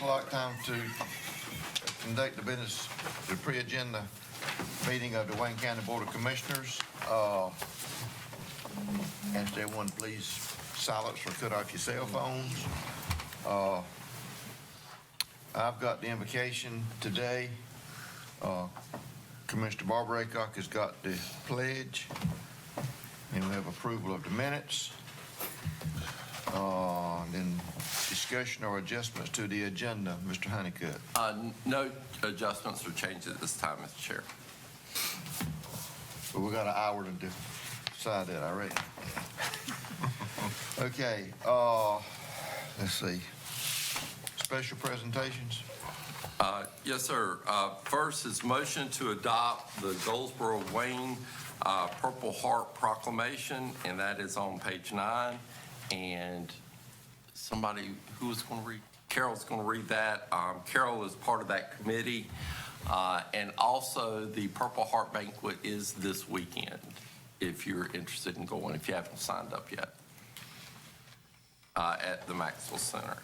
o'clock, time to conduct the business, the pre-agenda meeting of the Wayne County Board of Commissioners. Ask everyone, please silence or cut off your cell phones. I've got the invocation today. Commissioner Barbara Aycock has got the pledge, and we have approval of the minutes. Then discussion or adjustments to the agenda. Mr. Honeycutt. No adjustments or changes at this time, Mr. Chair. But we got an hour to decide that, I reckon. Okay, let's see. Special presentations? Yes, sir. First is motion to adopt the Goldsboro Wayne Purple Heart Proclamation, and that is on page 9. And somebody who is going to read, Carol's going to read that. Carol is part of that committee. And also the Purple Heart Banquet is this weekend, if you're interested in going, if you haven't signed up yet, at the Maxwell Center.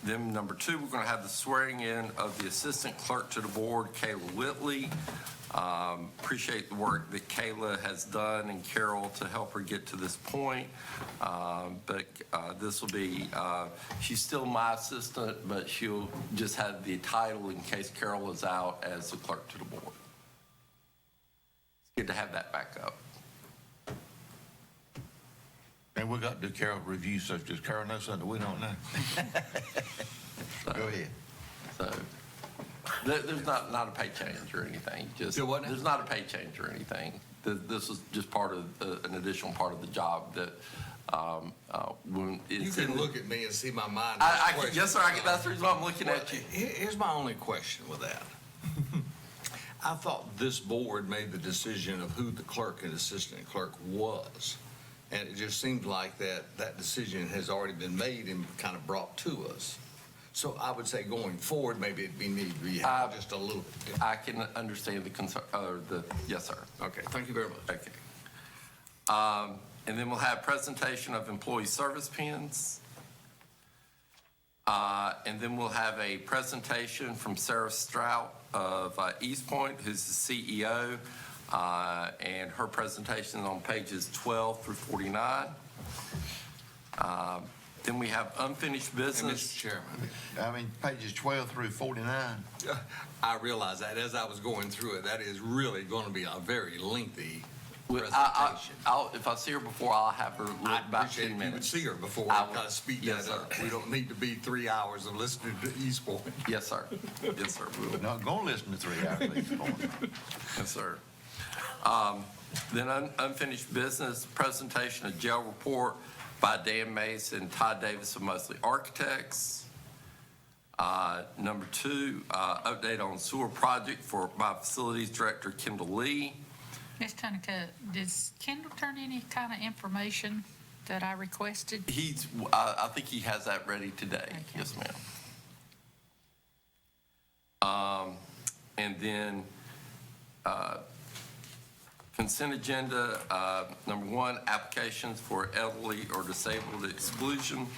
Then number 2, we're going to have the swearing in of the assistant clerk to the board, Kayla Whitley. Appreciate the work that Kayla has done and Carol to help her get to this point. But this will be, she's still my assistant, but she'll just have the title in case Carol is out as the clerk to the board. It's good to have that back up. And we got to do Carol review, so does Carol know something we don't know? So, Go ahead. So there's not a pay change or anything. Just there's not a pay change or anything. This is just part of an additional part of the job that when it's you can look at me and see my mind. Yes, sir. That's the reason why I'm looking at you. Here's my only question with that. I thought this board made the decision of who the clerk and assistant clerk was. And it just seems like that decision has already been made and kind of brought to us. So I would say going forward, maybe it'd be need to be just a little bit different. I can understand the concern, yes, sir. Okay, thank you very much. Okay. And then we'll have presentation of employee service pins. And then we'll have a presentation from Sarah Strout of East Point, who's the CEO. And her presentation is on pages 12 through 49. Then we have unfinished business. Mr. Chairman. I mean, pages 12 through 49. I realize that as I was going through it, that is really going to be a very lengthy presentation. If I see her before, I'll have her look about 10 minutes. You would see her before I kind of speed yes, that up. We don't need to be 3 hours of listening to East Point. Yes, sir. Yes, sir. We're not going to listen to 3 hours of East Point. Yes, sir. Then unfinished business, presentation of jail report by Dan Mace and Todd Davis of Mosley Architects. Number 2, update on sewer project by Facilities Director Kendall Lee. Ms. Honeycutt, does Kendall turn any kind of information that I requested? I think he has that ready today. Okay. Yes, ma'am. And then consent agenda, number 1, applications for elderly or disabled exclusion,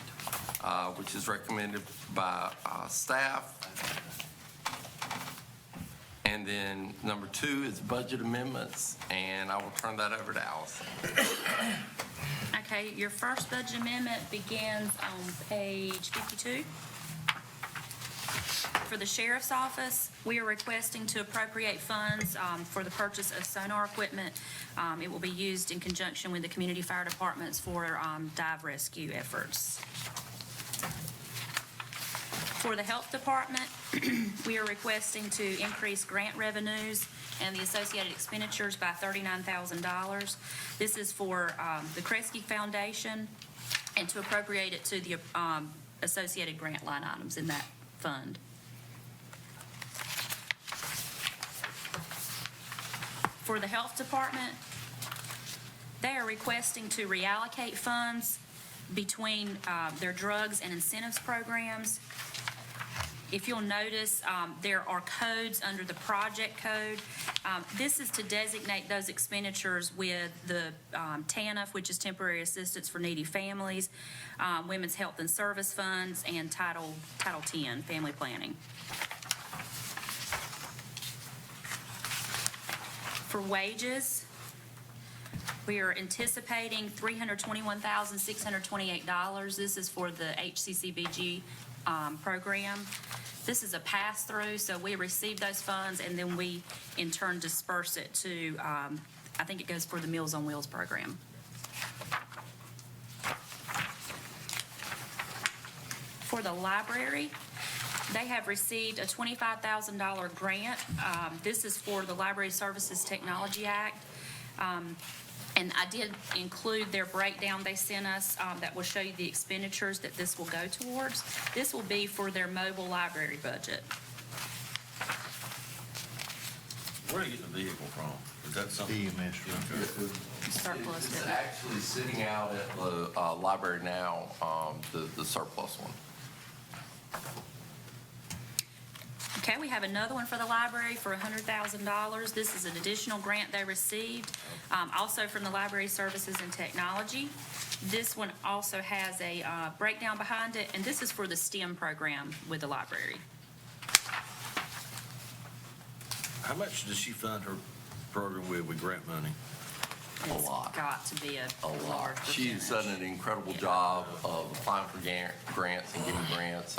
which is recommended by staff. And then number 2 is budget amendments, and I will turn that over to Allison. Okay, your first budget amendment begins on page 52. For the Sheriff's Office, we are requesting to appropriate funds for the purchase of sonar equipment. It will be used in conjunction with the community fire departments for dive rescue efforts. For the Health Department, we are requesting to increase grant revenues and the associated expenditures by $39,000. This is for the Kresge Foundation and to appropriate it to the associated grant line items in that fund. For the Health Department, they are requesting to reallocate funds between their drugs and incentives programs. If you'll notice, there are codes under the project code. This is to designate those expenditures with the TANF, which is Temporary Assistance for Needy Families, Women's Health and Service Funds, and Title 10, Family Planning. For wages, we are anticipating $321,628. This is for the HCCBG program. This is a pass-through, so we receive those funds and then we in turn disperse it to, I think it goes for the Meals on Wheels program. For the library, they have received a $25,000 grant. This is for the Library Services Technology Act. And I did include their breakdown they sent us that will show you the expenditures that this will go towards. This will be for their mobile library budget. Where are you getting the vehicle from? Is that something? EMS, Surplus It's it. actually sitting out at the library now, the surplus one. Okay, we have another one for the library for $100,000. This is an additional grant they received, also from the Library Services and Technology. This one also has a breakdown behind it, and this is for the STEM program with the library. How much does she fund her program with grant money? It's lot. got to be a A large lot. She's done percentage. an incredible job of applying for grants and getting grants.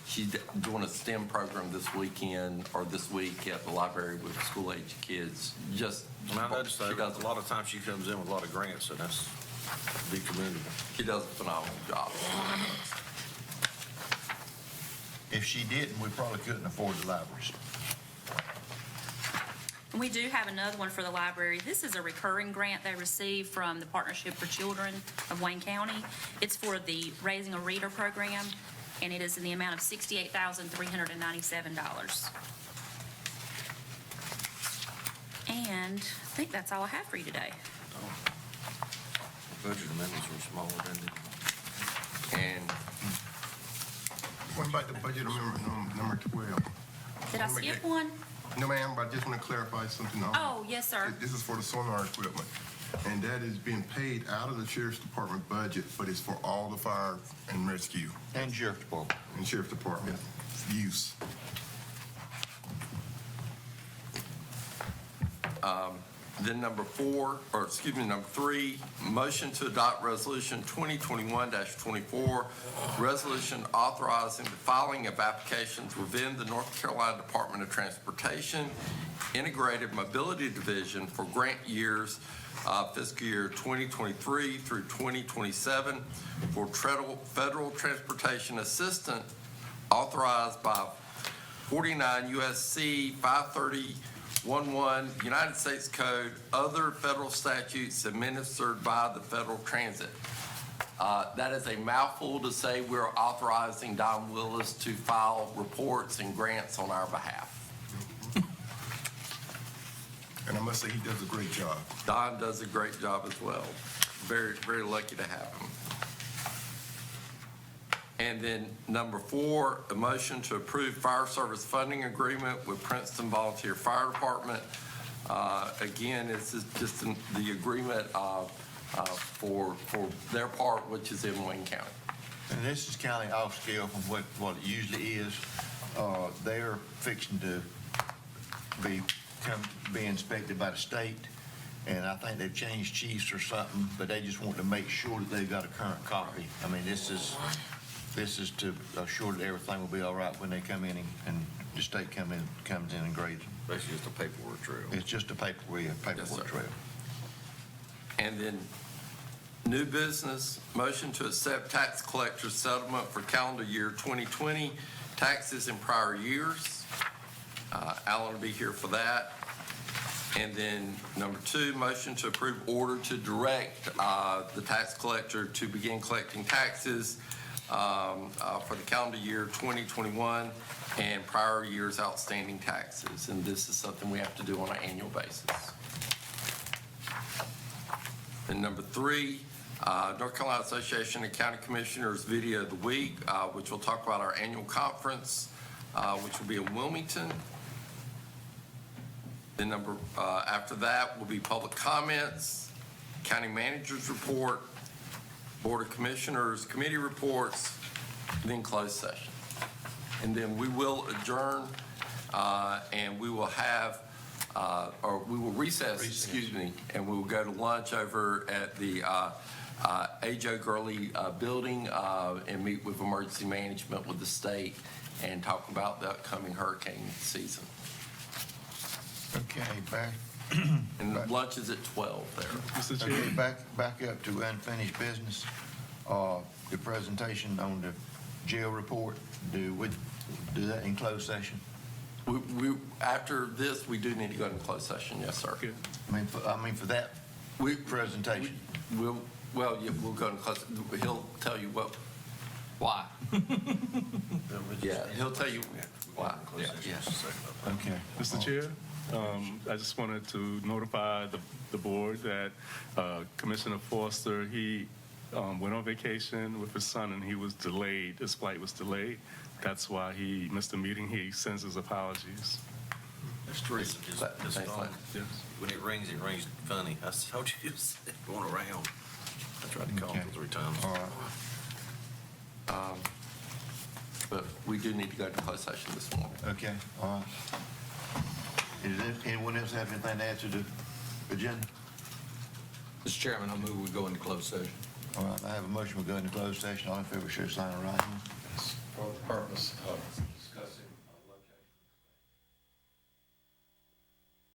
She's doing a STEM program this weekend, or this week at the library with school-age kids. Just, I noticed she that does a lot of times she comes in with a lot of grants, and that's be commendable. She does a phenomenal job. If she didn't, we probably couldn't afford the libraries. And we do have another one for the library. This is a recurring grant they received from the Partnership for Children of Wayne County. It's for the Raising a Reader program, and it is in the amount of $68,397. And I think that's all I have for you today. Budget amendments were smaller than the. And What about the budget amendment number 12? Did I skip one? No, ma'am, but I just want to clarify something. Oh, yes, sir. This is for the sonar equipment, and that is being paid out of the sheriff's department budget, but it's for all the fire and rescue And Sheriff Department. and sheriff department use. then number 3, motion to adopt resolution 2021-24, resolution authorizing the filing of applications within the North Carolina Department of Transportation Integrated Mobility Division for grant years, fiscal year 2023 through 2027 for federal transportation assistant authorized by 49 U.S.C. 530.11 United States Code, other federal statutes administered by the Federal Transit. That is a mouthful to say we're authorizing Don Willis to file reports and grants on our behalf. And I must say, he does a great job. Don does a great job as well. Very, very lucky to have him. And then number 4, a motion to approve fire service funding agreement with Princeton Volunteer Fire Department. Again, this is just the agreement for their part, which is in Wayne County. And this is kind of off scale from what it usually is. They're fixing to be inspected by the state, and I think they've changed chiefs or something, but they just want to make sure that they've got a current copy. I mean, this is to assure that everything will be all right when they come in and the state comes in and grades them. Basically just a paperwork trail. It's just a paperwork trail. And then new business, motion to accept tax collector's settlement for calendar year 2020, taxes in prior years. Alan will be here for that. And then number 2, motion to approve order to direct the tax collector to begin collecting taxes for the calendar year 2021 and prior years' outstanding taxes. And this is something we have to do on an annual basis. And number 3, North Carolina Association of County Commissioners Video of the Week, which will talk about our annual conference which will be in Wilmington. Then after that will be public comments, county manager's report, board of commissioners, committee reports, then closed session. And then we will adjourn, and we will have, or we will recess, excuse me, and we will go to lunch over at the A.J. Gurley building and meet with emergency management with the state and talk about the upcoming hurricane season. Okay, back, And the lunch is at 12 there. Mr. Chair, okay, back up to unfinished business. The presentation on the jail report, do we do that in closed session? After this, we do need to go into closed session, yes, sir. okay. I mean, for that presentation. We'll go into closed, he'll tell you Why? yeah, he'll tell you why. Yeah. Okay. Mr. Chair, I just wanted to notify the board that Commissioner Foster, he went on vacation with his son and he was delayed. His flight was delayed. That's why he missed the meeting. He sends his apologies. That's true. Just Thanks, phone. Lynn. Yes. When it rings funny. I told you, it's going around. I tried to call him 3 times. All right. But we do need to go into closed session this morning. Okay, all right. Anyone else have anything to add to the agenda? Mr. Chairman, I move we go into closed session. All right, I have a motion, we go into closed session. All in favor, share sign of right hand. For the purpose